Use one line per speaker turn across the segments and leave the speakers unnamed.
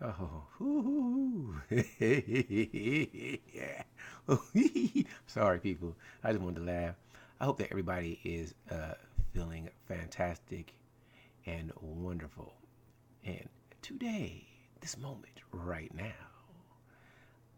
Oh, ooh. Yeah. Sorry, people. I just wanted to laugh. I hope that everybody is feeling fantastic and wonderful. And today, this moment, right now,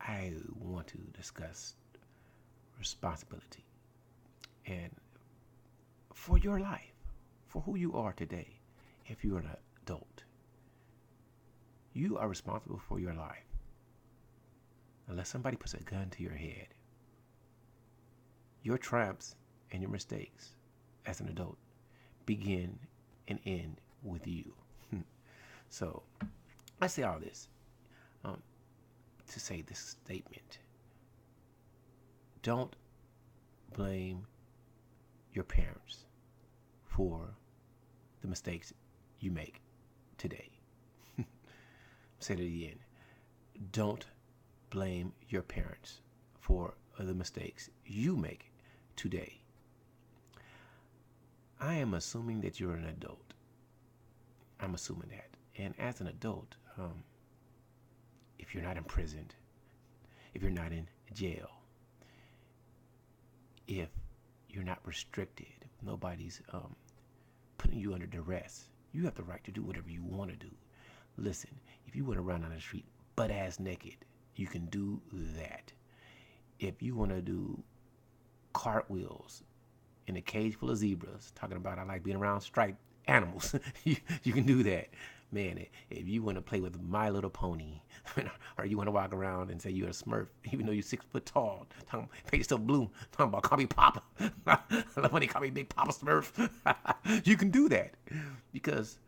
I want to discuss responsibility and for your life, for who you are today. If you're an adult, you are responsible for your life. Unless somebody puts a gun to your head, your triumphs and your mistakes as an adult begin and end with you. So I say all this um, to say this statement. Don't blame your parents for the mistakes you make today. Say it again. Don't blame your parents for the mistakes you make today. I am assuming that you're an adult. I'm assuming that. And as an adult, if you're not imprisoned, if you're not in jail, if you're not restricted, if nobody's putting you under duress, you have the right to do whatever you want to do. Listen, if you want to run on the street butt ass naked, you can do that. If you want to do cartwheels in a cage full of zebras, talking about I like being around striped animals, you can do that. Man, if you want to play with My Little Pony, or you want to walk around and say you're a Smurf, even though you're 6 foot tall, talking, paint yourself blue, talking about call me Papa. I love when they call me Big Papa Smurf. You can do that because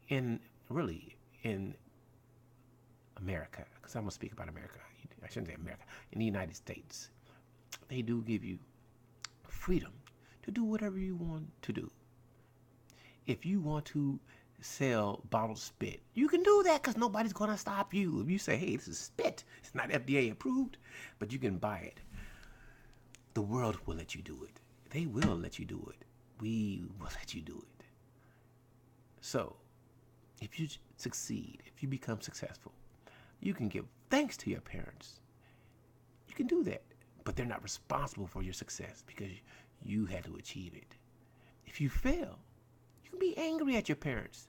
in really in America, because I'm gonna speak about America. I shouldn't say America. In the United States, they do give you freedom to do whatever you want to do. If you want to sell bottled spit, you can do that because nobody's going to stop you. If you say, hey, this is spit, it's not FDA approved, but you can buy it, the world will let you do it. They will let you do it. We will let you do it. So, if you succeed, if you become successful, you can give thanks to your parents. You can do that, but they're not responsible for your success because you had to achieve it. If you fail, you can be angry at your parents,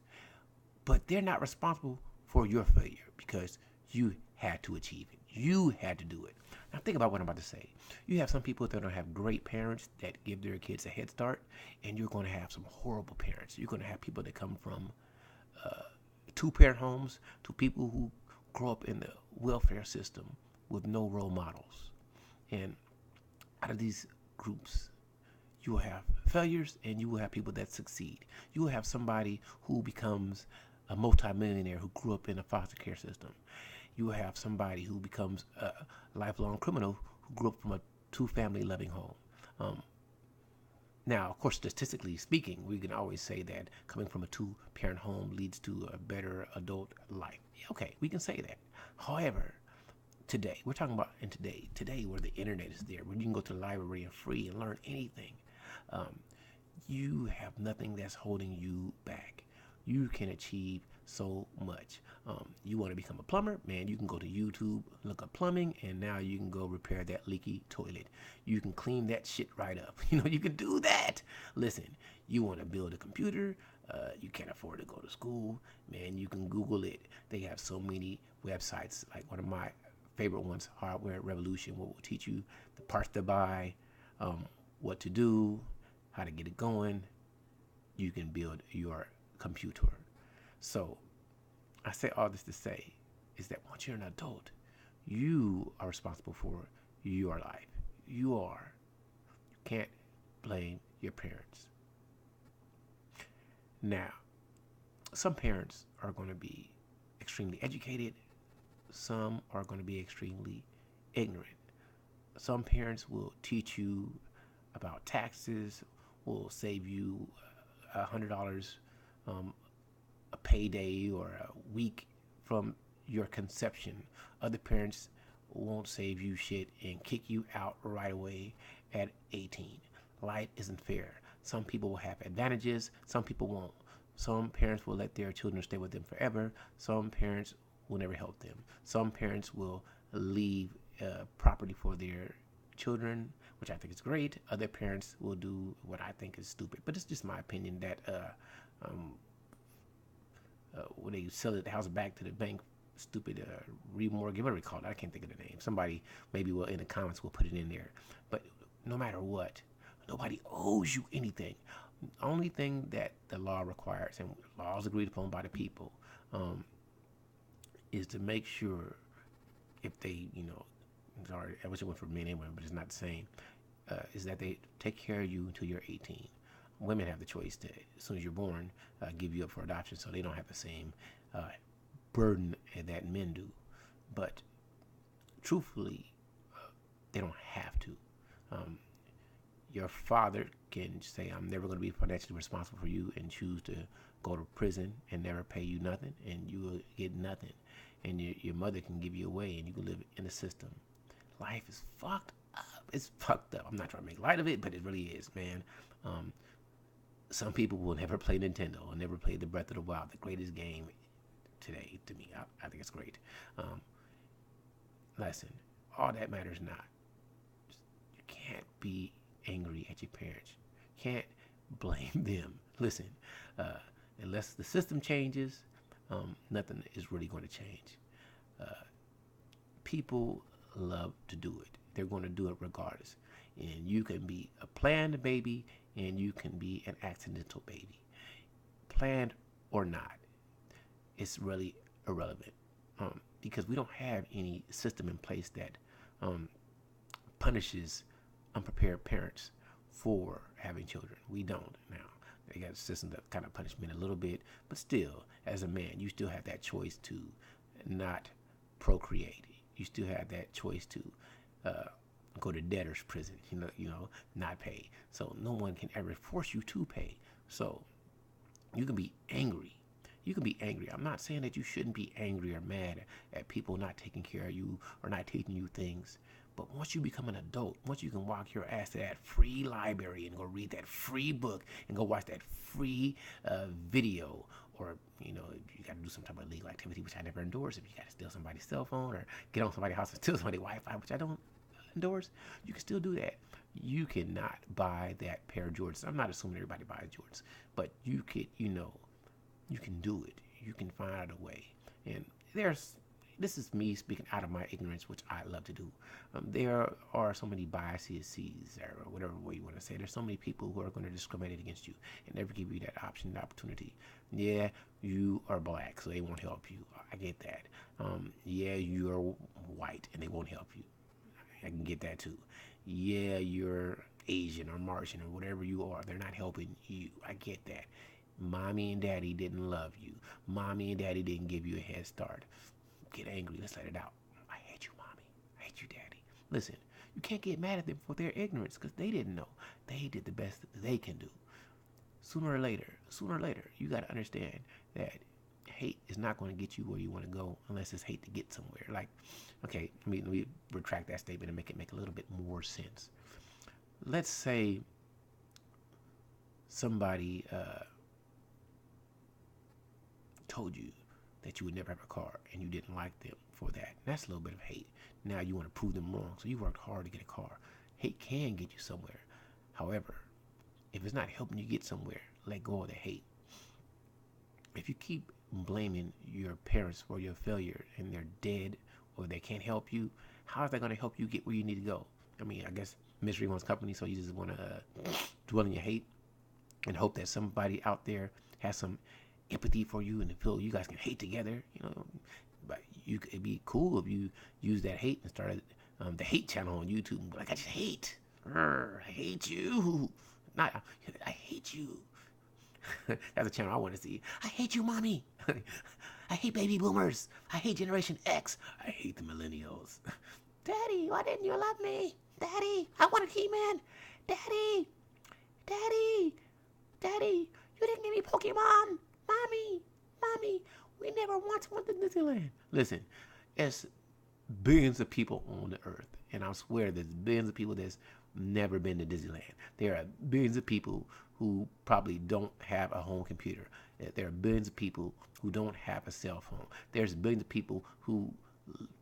but they're not responsible for your failure because you had to achieve it. You had to do it. Now think about what I'm about to say. You have some people that don't have great parents that give their kids a head start, and you're going to have some horrible parents. You're going to have people that come from two-parent homes to people who grow up in the welfare system with no role models. And out of these groups, you will have failures and you will have people that succeed. You will have somebody who becomes a multimillionaire who grew up in a foster care system. You will have somebody who becomes a lifelong criminal who grew up from a two-family loving home. Um, Now, of course, statistically speaking, we can always say that coming from a two-parent home leads to a better adult life. Yeah, okay, we can say that. However, today, we're talking about in today where the internet is there, where you can go to the library and free and learn anything. Um, you have nothing that's holding you back. You can achieve so much. You want to become a plumber, man, you can go to YouTube, look up plumbing, and now you can go repair that leaky toilet. You can clean that shit right up. You can do that. Listen, you want to build a computer, you can't afford to go to school, man, you can Google it. They have so many websites, like one of my favorite ones, Hardware Revolution, what will teach you the parts to buy, um, what to do, how to get it going. You can build your computer. So I say all this to say is that once you're an adult, you are responsible for your life. You are. You can't blame your parents. Now, some parents are going to be extremely educated. Some are going to be extremely ignorant. Some parents will teach you about taxes, will save you $100 um, a payday or a week from your conception. Other parents won't save you shit and kick you out right away at 18. Life isn't fair. Some people will have advantages, some people won't. Some parents will let their children stay with them forever. Some parents will never help them. Some parents will leave property for their children, which I think is great. Other parents will do what I think is stupid, but it's just my opinion that when they sell the house back to the bank, stupid remortgage, whatever we call it, I can't think of the name. Somebody maybe will in the comments will put it in there. But no matter what, nobody owes you anything. The only thing that the law requires, and laws agreed upon by the people, is to make sure if they, sorry, I wish it went for men and women, but it's not the same, is that they take care of you until you're 18. Women have the choice to, as soon as you're born, give you up for adoption, so they don't have the same burden that men do. But truthfully, they don't have to. Your father can say, I'm never going to be financially responsible for you, and choose to go to prison and never pay you nothing, and you will get nothing. And your mother can give you away, and you can live in the system. Life is fucked up. It's fucked up. I'm not trying to make light of it, but it really is, man. Some people will never play Nintendo or never play the Breath of the Wild, the greatest game today to me. I think it's great. Listen, all that matters not. You can't be angry at your parents. You can't blame them. Listen, unless the system changes, nothing is really going to change. People love to do it. They're going to do it regardless. And you can be a planned baby, and you can be an accidental baby. Planned or not, it's really irrelevant, because we don't have any system in place that punishes unprepared parents for having children. We don't now. They got a system that kind of punish men a little bit, but still, as a man, you still have that choice to not procreate. You still have that choice to go to debtor's prison, not pay. So no one can ever force you to pay. So you can be angry. You can be angry. I'm not saying that you shouldn't be angry or mad at people not taking care of you or not teaching you things. But once you become an adult, once you can walk your ass to that free library and go read that free book and go watch that free video, or you got to do some type of illegal activity, which I never endorse. If you got to steal somebody's cell phone or get on somebody's house and steal somebody's Wi-Fi, which I don't endorse, you can still do that. You cannot buy that pair of Jordans. I'm not assuming everybody buys Jordans, but you could, you can do it. You can find a way. And this is me speaking out of my ignorance, which I love to do. There are so many biases, or whatever way you want to say. There's so many people who are going to discriminate against you and never give you that option and opportunity. Yeah, you are black, so they won't help you. I get that. Yeah, you're white, and they won't help you. I can get that too. Yeah, you're Asian or Martian or whatever you are. They're not helping you. I get that. Mommy and daddy didn't love you. Mommy and daddy didn't give you a head start. Get angry. Let's let it out. I hate you, mommy. I hate you, daddy. Listen, you can't get mad at them for their ignorance, because they didn't know. They did the best that they can do. Sooner or later, you got to understand that hate is not going to get you where you want to go unless it's hate to get somewhere. Like, okay, let me retract that statement and make it make a little bit more sense. Let's say somebody told you that you would never have a car, and you didn't like them for that. That's a little bit of hate. Now you want to prove them wrong, so you worked hard to get a car. Hate can get you somewhere. However, if it's not helping you get somewhere, let go of the hate. If you keep blaming your parents for your failure and they're dead or they can't help you, how is that going to help you get where you need to go? I mean, I guess misery wants company, so you just want to dwell in your hate and hope that somebody out there has some empathy for you and feel you guys can hate together, But it'd be cool if you use that hate and started the hate channel on YouTube. Like, I just hate. I hate you. I hate you. That's a channel I want to see. I hate you, mommy. I hate baby boomers. I hate Generation X. I hate the millennials. Daddy, why didn't you love me? Daddy, I wanted He-Man. Daddy, you didn't give me Pokemon. Mommy, we never once went to Disneyland. Listen, it's billions of people on the earth, and I swear there's billions of people that's never been to Disneyland. There are billions of people who probably don't have a home computer. There are billions of people who don't have a cell phone. There's billions of people who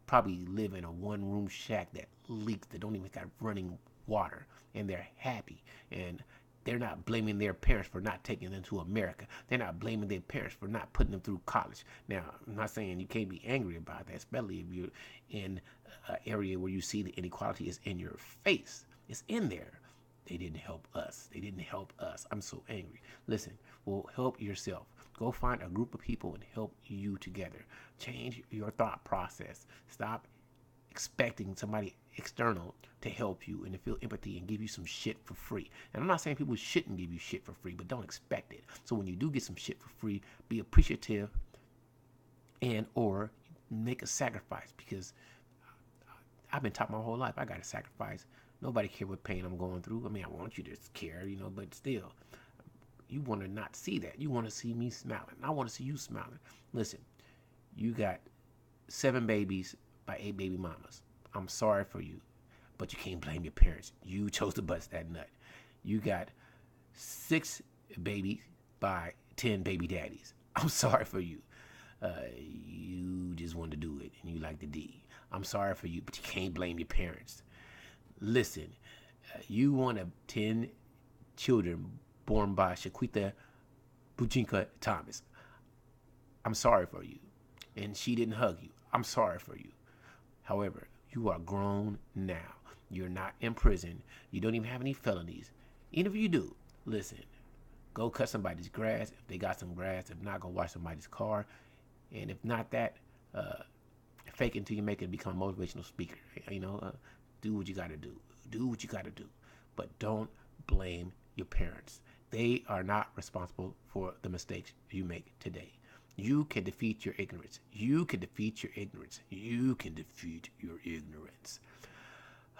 probably live in a one-room shack that leaks, that don't even got running water, and they're happy. And they're not blaming their parents for not taking them to America. They're not blaming their parents for not putting them through college. Now, I'm not saying you can't be angry about that, especially if you're in an area where you see the inequality is in your face. It's in there. They didn't help us. They didn't help us. I'm so angry. Listen, well, help yourself. Go find a group of people and help you together. Change your thought process. Stop expecting somebody external to help you and to feel empathy and give you some shit for free. And I'm not saying people shouldn't give you shit for free, but don't expect it. So when you do get some shit for free, be appreciative and or make a sacrifice, because I've been taught my whole life I got to sacrifice. Nobody care what pain I'm going through. I mean, I want you to care, but still, you want to not see that. You want to see me smiling. I want to see you smiling. Listen, you got 7 babies by 8 baby mamas. I'm sorry for you, but you can't blame your parents. You chose to bust that nut. You got 6 babies by 10 baby daddies. I'm sorry for you. You just want to do it and you like the D. I'm sorry for you, but you can't blame your parents. Listen, you want 10 children born by Shaquita Bujinka Thomas. I'm sorry for you. And she didn't hug you. I'm sorry for you. However, you are grown now. You're not in prison. You don't even have any felonies. Even if you do, listen, go cut somebody's grass if they got some grass. If not, go wash somebody's car. And if not that, fake it until you make it become a motivational speaker. Do what you got to do. Do what you got to do. But don't blame your parents. They are not responsible for the mistakes you make today. You can defeat your ignorance. You can defeat your ignorance. You can defeat your ignorance.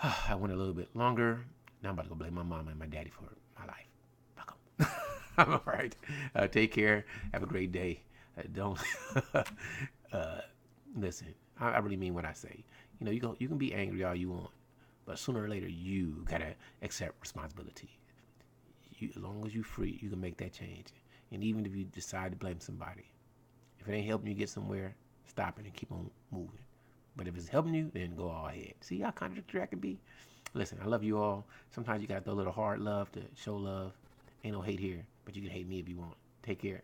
I went a little bit longer. Now I'm about to go blame my mama and my daddy for my life. Fuck 'em. I'm all right. Take care. Have a great day. Don't listen. I really mean what I say. You can be angry all you want, but sooner or later you gotta accept responsibility. As long as you're free, you can make that change. And even if you decide to blame somebody, if it ain't helping you get somewhere, stop it and keep on moving. But if it's helping you, then go all ahead. See how contradictory I can be? Listen, I love you all. Sometimes you got to throw a little hard love to show love. Ain't no hate here, but you can hate me if you want. Take care.